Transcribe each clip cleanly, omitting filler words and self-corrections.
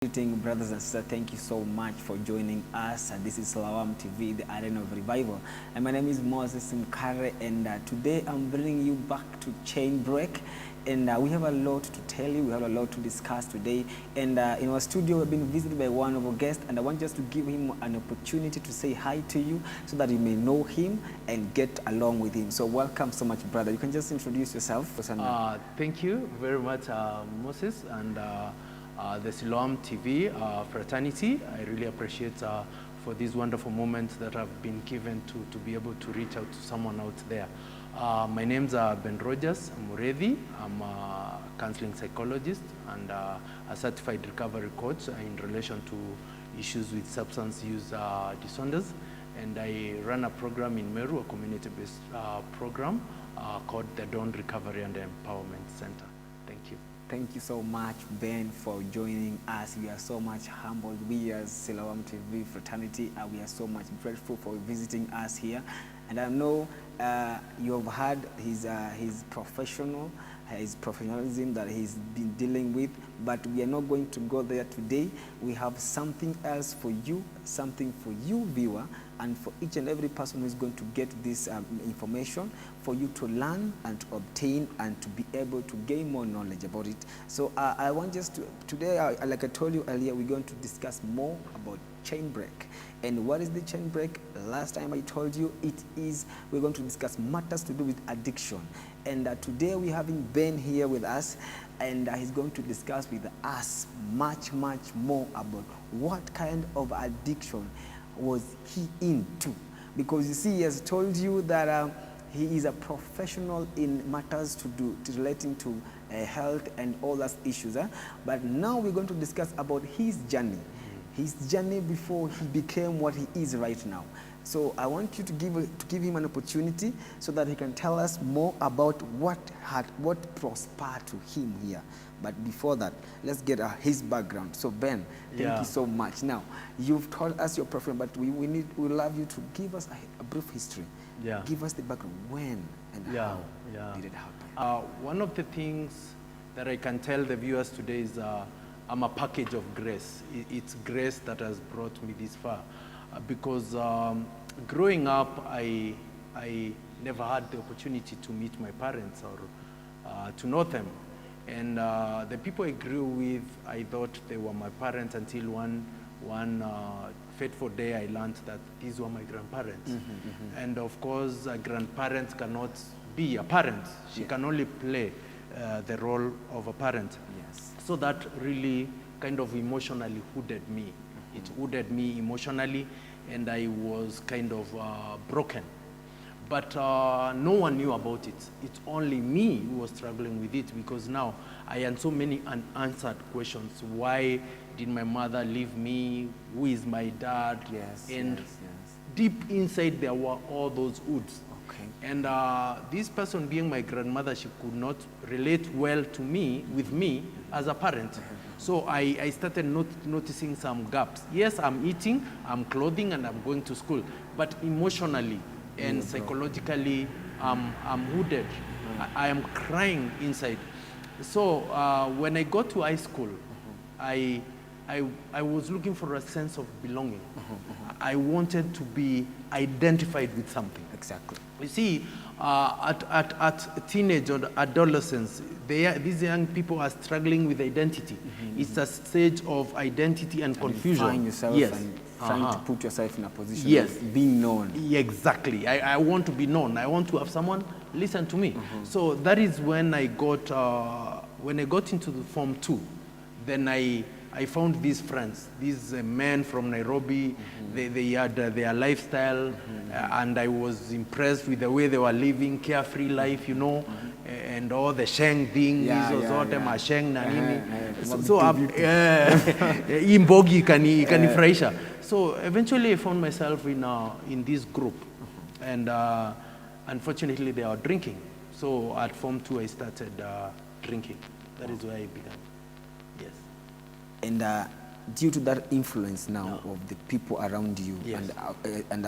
Greeting, brothers and sisters. Thank you so much for joining us. This is Siloam TV, the Arena of Revival. And my name is Moses Mkare, and today I'm bringing you back to Chain Break. And we have a lot to tell you. We have a lot to discuss today. And in our studio, we've been visited by one of our guests, and I want just to give him an opportunity to say hi to you so that you may know him and get along with him. So welcome so much, brother. You can just introduce yourself. Thank you very much, Moses, and the Siloam TV fraternity. I really appreciate for these wonderful moments that I've been given to be able to reach out to someone out there. My name's Ben Rogers Muredhi. I'm a counseling psychologist and a certified recovery coach in relation to issues with substance use disorders. And I run a program in Meru, a community-based program called the Dawn Recovery and Empowerment Center. Thank you. Thank you so much, Ben, for joining us. We are so much humbled. We as Siloam TV fraternity, we are so much grateful for visiting us here. And I know you have heard his professionalism that he's been dealing with, but we are not going to go there today. We have something else for you, viewer, and for each and every person who is going to get this information, for you to learn and to obtain and to be able to gain more knowledge about it. So I want just to, today, like I told you earlier, we're going to discuss more about chain break. And what is the chain break? Last time I told you we're going to discuss matters to do with addiction. And today we're having Ben here with us, and he's going to discuss with us much more about what kind of addiction was he into. Because you see, he has told you that he is a professional in matters relating to health and all those issues. But now we're going to discuss about his journey before he became what he is right now. So I want you to give him an opportunity so that he can tell us more about what prospered to him here. But before that, let's get his background. So Ben, thank you so much. Now, you've told us your preference, but we love you to give us a brief history. Yeah. Give us the background. When and how did it happen? One of the things that I can tell the viewers today is I'm a package of grace. It's grace that has brought me this far. Because growing up, I never had the opportunity to meet my parents or to know them. And the people I grew with, I thought they were my parents until one fateful day I learned that these were my grandparents. And of course, a grandparent cannot be a parent. She can only play the role of a parent. Yes. So that really kind of emotionally hooded me. It wounded me emotionally, and I was kind of broken. But no one knew about it. It's only me who was struggling with it, because now I had so many unanswered questions. Why did my mother leave me? Who is my dad? And deep inside there were all those wounds. Okay. And this person being my grandmother, she could not relate well to me, with me as a parent. So I started noticing some gaps. Yes, I'm eating, I'm clothing, and I'm going to school. But emotionally and psychologically, I'm wounded. I am crying inside. So when I got to high school, I was looking for a sense of belonging. I wanted to be identified with something. Exactly. You see, at teenage or adolescence, these young people are struggling with identity. It's a stage of identity and confusion. Find yourself and trying to put yourself in a position of being known. Exactly. I want to be known. I want to have someone listen to me. So that is when I got into the Form 2. Then I found these friends, these men from Nairobi. They had their lifestyle, and I was impressed with the way they were living, carefree life, you know, and all the sheng thing, masheng na nini. So imbogi kanifurahisha. So eventually I found myself in this group, and unfortunately they are drinking. So at Form 2 I started drinking. That is where I began. Yes. And due to that influence now of the people around you, Yes. and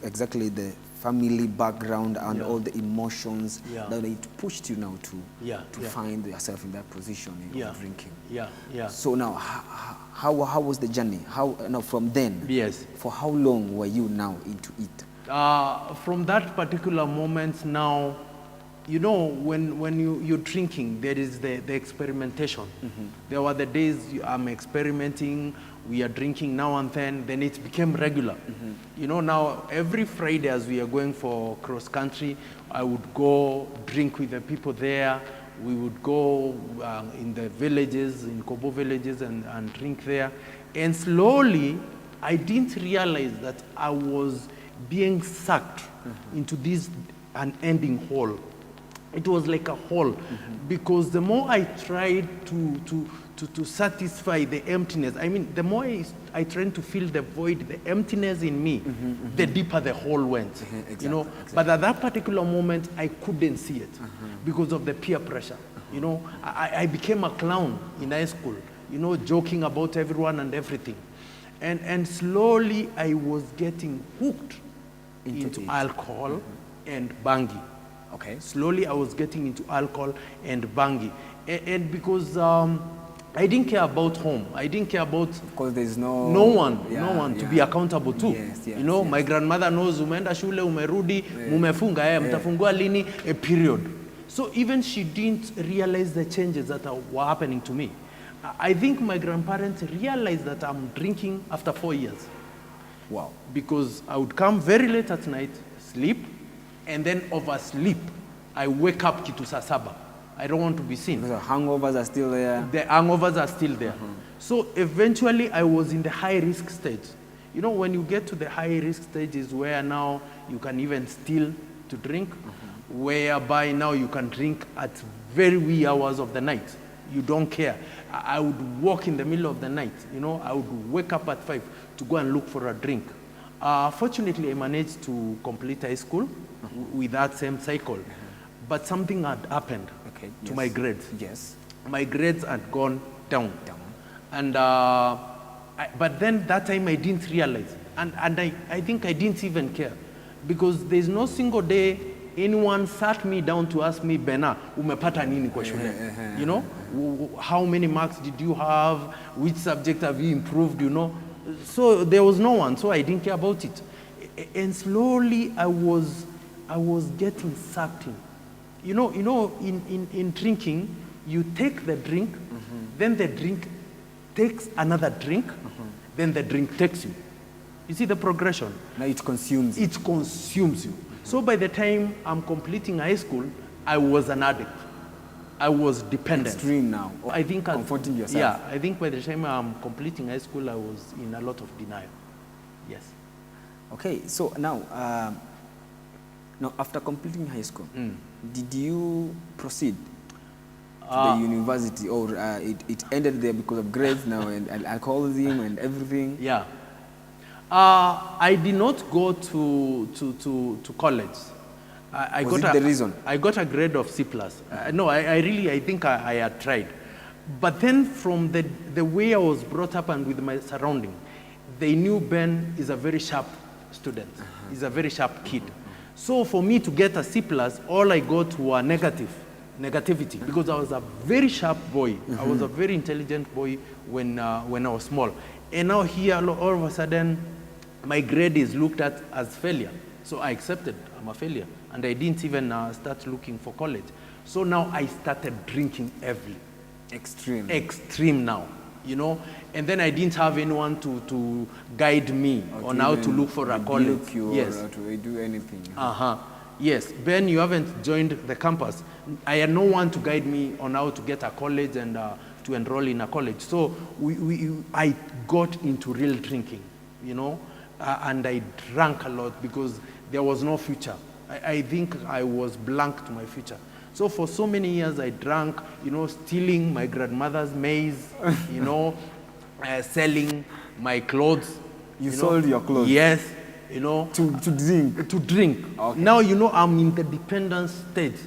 exactly the family background and all the emotions that it pushed you now to find yourself in that position of drinking. So now, how was the journey? How now from then? Yes. For how long were you now into it? From that particular moment now, you know, when you're drinking, there is the experimentation. There were the days I'm experimenting, we are drinking now and then it became regular. You know, now every Friday as we are going for cross country, I would go drink with the people there. We would go in the villages, in Kobo villages and drink there. And slowly, I didn't realize that I was being sucked into this unending hole. It was like a hole, because the more I tried to satisfy the emptiness, I mean, the more I tried to fill the void, the emptiness in me, the deeper the hole went. Exactly, you know. exactly. But at that particular moment, I couldn't see it because of the peer pressure. You know, I became a clown in high school, you know, joking about everyone and everything. And slowly I was getting hooked into alcohol and bangi. Okay. Slowly I was getting into alcohol and bangi. And because I didn't care about home. I didn't care about... Because there's no one to be accountable to. Yes, you know, my grandmother knows, umeenda shule, umerudi, mumefunga, mtafungua lini, a period. So even she didn't realize the changes that were happening to me. I think my grandparents realized that I'm drinking after 4 years. Wow. Because I would come very late at night, sleep, and then oversleep. I wake up kitu saa saba. I don't want to be seen. The hangovers are still there. The hangovers are still there. So eventually I was in the high risk stage. You know, when you get to the high risk stage is where now you can even steal to drink, whereby now you can drink at very wee hours of the night. You don't care. I would walk in the middle of the night, you know, I would wake up at 5 to go and look for a drink. Fortunately, I managed to complete high school with that same cycle. But something had happened to my grades. Yes. My grades had gone down. And, but then that time I didn't realize. And I think I didn't even care. Because there's no single day anyone sat me down to ask me, Bena, umepata nini kwa shule? You know, how many marks did you have? Which subject have you improved, you know? So there was no one, so I didn't care about it. And slowly I was getting sucked in. You know, in drinking, you take the drink, then the drink takes another drink, then the drink takes you. You see the progression? Now it consumes you. It consumes you. So by the time I'm completing high school, I was an addict. I was dependent. Extreme now. I think comforting yourself. Yeah, I think by the time I'm completing high school, I was in a lot of denial. Yes. Okay, so now, after completing high school, did you proceed to the university, or it ended there because of grades now and alcoholism and everything? Yeah. I did not go to college. The reason? I got a grade of C+. No, I think I had tried. But then from the way I was brought up and with my surrounding, they knew Ben is a very sharp student. He's a very sharp kid. So for me to get a C+, all I got were negativity, because I was a very sharp boy. I was a very intelligent boy when I was small. And now here, all of a sudden, my grade is looked at as failure. So I accepted I'm a failure. And I didn't even start looking for college. So now I started drinking heavily. Extreme now, you know. And then I didn't have anyone to guide me on how to look for a college. Yes. Or to do anything. Yes, Ben, you haven't joined the campus. I had no one to guide me on how to get a college and to enroll in a college. So I got into real drinking, you know, and I drank a lot because there was no future. I think I was blank to my future. So for so many years I drank, you know, stealing my grandmother's maize, you know, selling my clothes. You sold your clothes? Yes, you know. To drink? To drink. Okay. Now, you know, I'm in the dependence stage.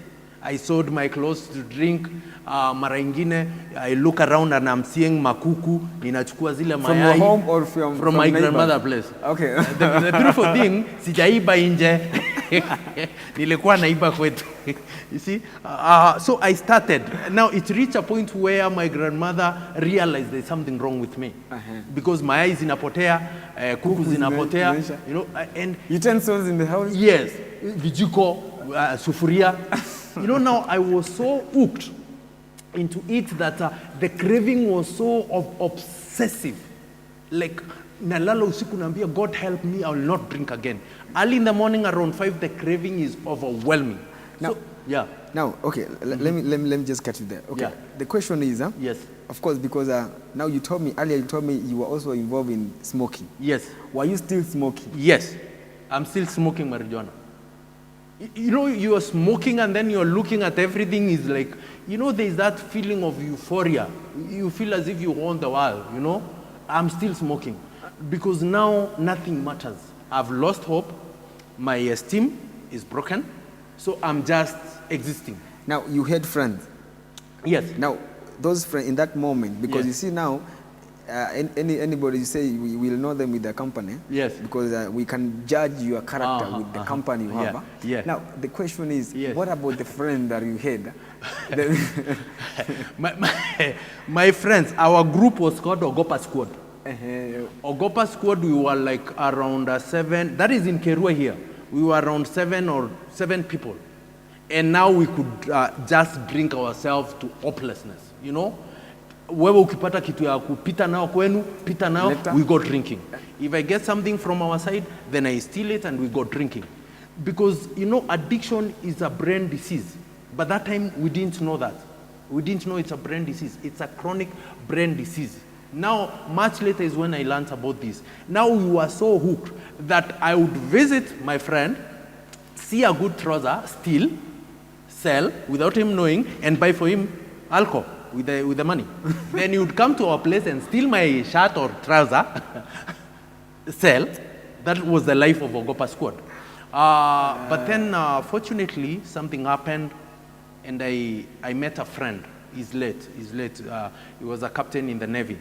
I sold my clothes to drink. Mara ingine, I look around and I'm seeing makuku, ninachukua zile mayai. From your home or from my neighbors? grandmother's place. Okay. The beautiful thing, sijaiba nje. Nilikuwa naiba kwetu. You see? So I started. Now it reached a point where my grandmother realized there's something wrong with me. Because mayai zinapotea, kuku zinapotea, you know, and utensils in the house? Yes. Vijiko, sufuria. You know, now I was so hooked into it that the craving was so obsessive. Like, nalala usiku naambia, God help me, I will not drink again. Early in the morning around 5, the craving is overwhelming. Now, so, yeah. Now, okay, let me just cut you there. Okay, yeah. The question is, yes, of course, because now you told me earlier, you told me you were also involved in smoking. Yes. Were you still smoking? Yes, I'm still smoking marijuana. You know, you are smoking and then you're looking at everything is like, you know, there's that feeling of euphoria. You feel as if you own the world, you know. I'm still smoking because now nothing matters. I've lost hope. My esteem is broken. So I'm just existing. Now, you had friends. Yes. Now, those friends in that moment, because yes. you see now, anybody you say, we will know them with the company. Yes. Because we can judge your character with the company you have. Yeah. Now, the question is, yes. what about the friend that you had? my friends, our group was called Ogopa Squad. Ogopa Squad, we were like around 7, that is in Kerua here. We were around 7 people. And now we could just drink ourselves to hopelessness, you know? Wewe ukipata kitu ya kupita nao kwenu, pita nao, we go drinking. If I get something from our side, then I steal it and we go drinking. Because, you know, addiction is a brain disease. But that time, we didn't know that. We didn't know it's a brain disease. It's a chronic brain disease. Now, much later is when I learned about this. Now we were so hooked that I would visit my friend, see a good trouser, steal, sell without him knowing, and buy for him alcohol with the money. Then he would come to our place and steal my shirt or trouser, sell. That was the life of Ogopa Squad. But then, fortunately, something happened, and I met a friend. He's late. He was a captain in the Navy.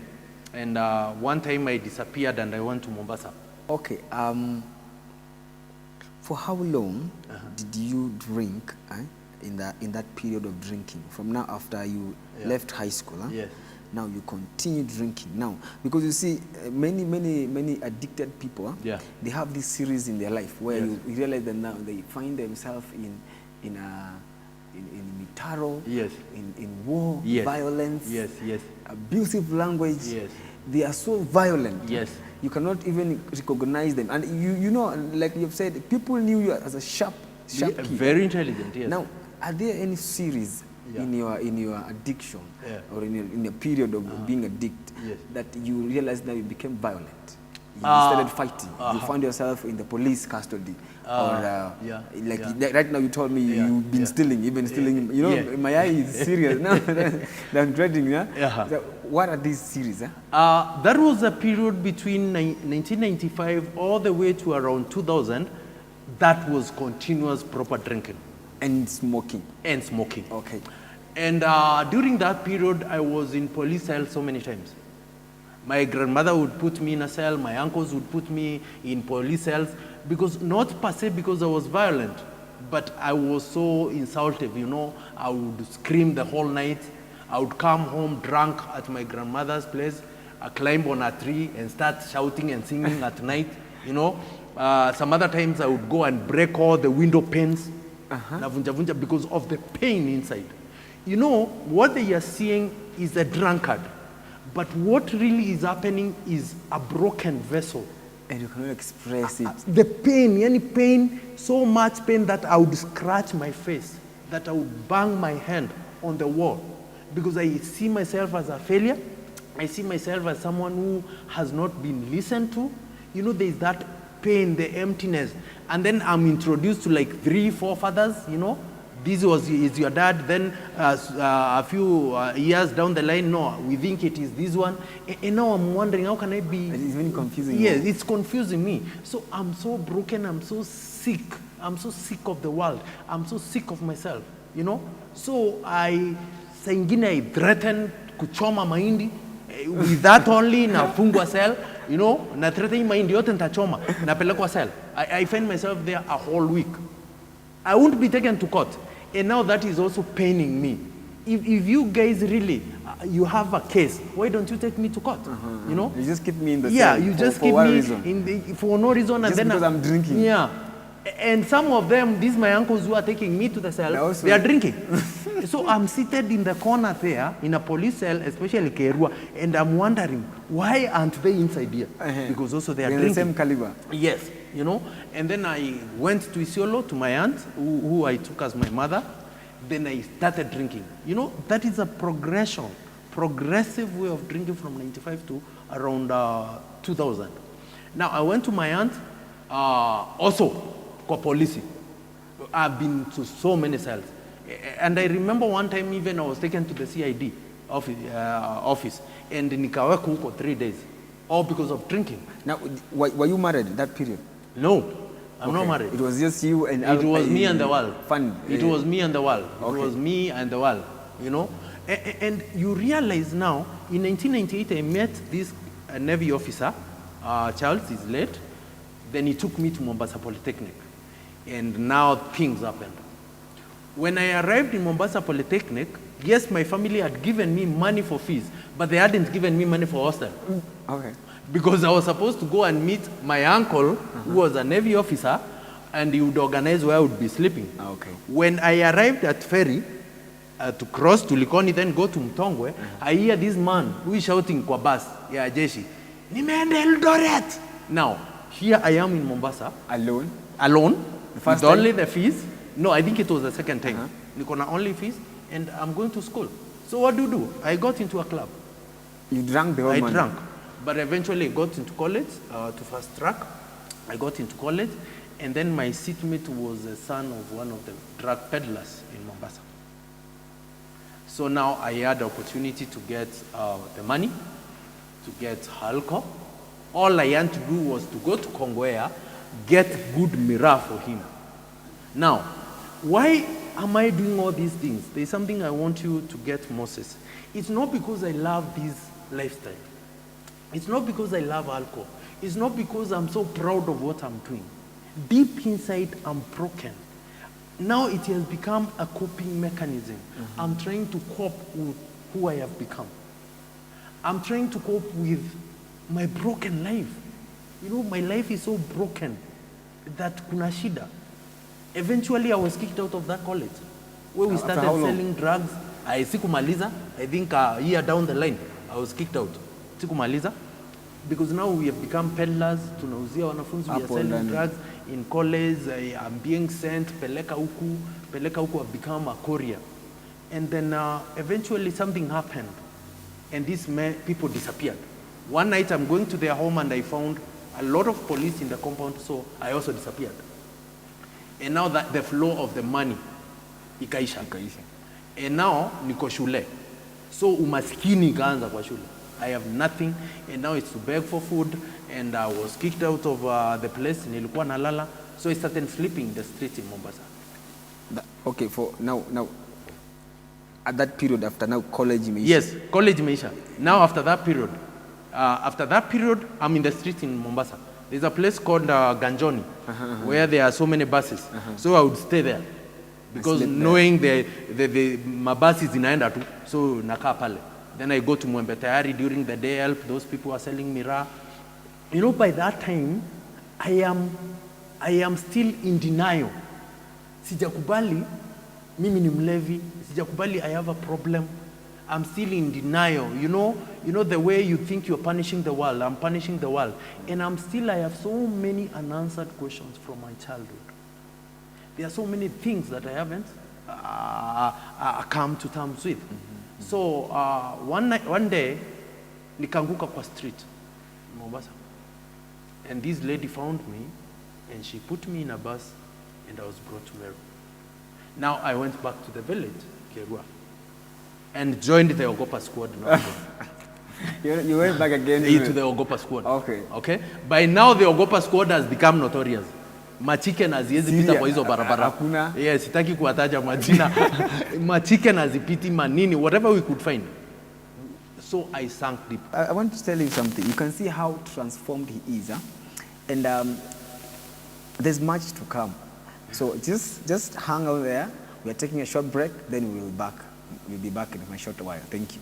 And one time I disappeared and I went to Mombasa. Okay. For how long did you drink in that period of drinking? From now after you left high school? Yes. Now you continue drinking. Now, because you see, many addicted people, they have this series in their life where you realize that now they find themselves in mitaro, in war, violence, abusive language. They are so violent. You cannot even recognize them. And you know, like you've said, people knew you as a sharp kid. Very intelligent, yes. Now, are there any series in your addiction or in your period of being addicted that you realized that you became violent? You started fighting. You found yourself in the police custody. Right now you told me you've been stealing, even stealing. You know, my eye is serious now. I'm dreading. So what are these series? That was a period between 1995 all the way to around 2000. That was continuous proper drinking. And smoking. Okay. And during that period, I was in police cell so many times. My grandmother would put me in a cell, my uncles would put me in police cells, because not per se because I was violent, but I was so insultive, you know. I would scream the whole night. I would come home drunk at my grandmother's place, climb on a tree and start shouting and singing at night, you know. Some other times I would go and break all the window panes, because of the pain inside. You know, what they are seeing is a drunkard. But what really is happening is a broken vessel. And you cannot express it. The pain, any pain, so much pain that I would scratch my face, that I would bang my hand on the wall. Because I see myself as a failure. I see myself as someone who has not been listened to. You know, there's that pain, the emptiness. And then I'm introduced to like 3, 4 fathers, you know. This is your dad, then a few years down the line, no, we think it is this one. And now I'm wondering, how can I be... It's very confusing. Yes, it's confusing me. So I'm so broken, I'm so sick. I'm so sick of the world. I'm so sick of myself. you know. So saa ingine I threaten kuchoma mahindi, with that only nafungwa cell, you know, na threaten mahindi yote nitachoma, napelekwa cell. I find myself there a whole week. I won't be taken to court. And now that is also paining me. If you guys really, you have a case, why don't you take me to court? You know? You just keep me in the cell. Yeah, you just keep me for no reason. Just and then because I'm drinking. Yeah. And some of them, these my uncles who are taking me to the cell, they are drinking. So I'm seated in the corner there, in a police cell, especially Kerua, and I'm wondering, why aren't they inside here? Because also they are drinking. The same caliber. Yes, you know. And then I went to Siloam, to my aunt, who I took as my mother. Then I started drinking. You know, that is a progressive way of drinking from 95 to around 2000. Now I went to my aunt, also, kwa polisi. I've been to so many cells. And I remember one time even I was taken to the CID office and nikaweka huko 3 days, all because of drinking. Now, were you married that period? No, I'm not married. It was just you and it was me and the world. Fun. It was me and the world. Okay. It was me and the world, you know. And you realize now, in 1998, I met this Navy officer, Charles is late. Then he took me to Mombasa Polytechnic. And now things happened. When I arrived in Mombasa Polytechnic, yes, my family had given me money for fees, but they hadn't given me money for hostel. Okay. Because I was supposed to go and meet my uncle, who was a Navy officer, and he would organize where I would be sleeping. Okay. When I arrived at ferry, to cross to Likoni, then go to Mtongwe, I hear this man who is shouting kwa bus, ya jeshi, nimeenda Eldoret. Now, here I am in Mombasa. Alone? Alone. First with time? Only the fees. No, I think it was the second time. Nikona only fees, and I'm going to school. So what do? I got into a club. You drank the whole money? I drank. But eventually I got into college, to fast track. I got into college, and then my seatmate was the son of one of the drug peddlers in Mombasa. So now I had the opportunity to get the money, to get alcohol. All I had to do was to go to Kongwea, get good mirror for him. Now, why am I doing all these things? There's something I want you to get, Moses. It's not because I love this lifestyle. It's not because I love alcohol. It's not because I'm so proud of what I'm doing. Deep inside, I'm broken. Now it has become a coping mechanism. I'm trying to cope with who I have become. I'm trying to cope with my broken life. You know, my life is so broken that kuna shida. Eventually, I was kicked out of that college where we started selling drugs. Sikumaliza. I think a year down the line, I was kicked out. Sikumaliza. Because now we have become peddlers, tunauzia wanafunzi, we are selling drugs in college. I'm being sent, peleka huku, I've become a courier. And then eventually something happened, and these people disappeared. One night I'm going to their home and I found a lot of police in the compound, so I also disappeared. And now that the flow of the money, ikaisha. And now niko shule. So umaskini ikaanza kwa shule. I have nothing, and now it's to beg for food, and I was kicked out of the place, nilikuwa nalala, so I started sleeping in the street in Mombasa. Okay, for now, at that period, after now college meisha? Yes, college meisha. Now after that period, I'm in the street in Mombasa. There's a place called Ganjoni, where there are so many buses. So I would stay there, because knowing the mabasi zinaenda tu, so nakaa pale. Then I go to Mwembe Tayari during the day, help those people who are selling miraa. You know, by that time, I am still in denial. Sijakubali, mimi ni mlevi. Sijakubali, I have a problem. I'm still in denial. You know the way you think you're punishing the world. I'm punishing the world. And I have so many unanswered questions from my childhood. There are so many things that I haven't come to terms with. So one day, nikanguka kwa street, Mombasa. And this lady found me, and she put me in a bus, and I was brought to Meru. Now I went back to the village, Kerua, and joined the Ogopa squad. You went back again? To the Ogopa squad. Okay. Okay? By now, the Ogopa squad has become notorious. Machicken haziwezi pita kwa hizo barabara. Hakuna. Yes, sitaki kuwataja majina. Machicken hazipiti manini, whatever we could find. So I sank deep. I want to tell you something. You can see how transformed he is. Huh? And there's much to come. So just hang out there. We are taking a short break, then we'll be back in a short while. Thank you.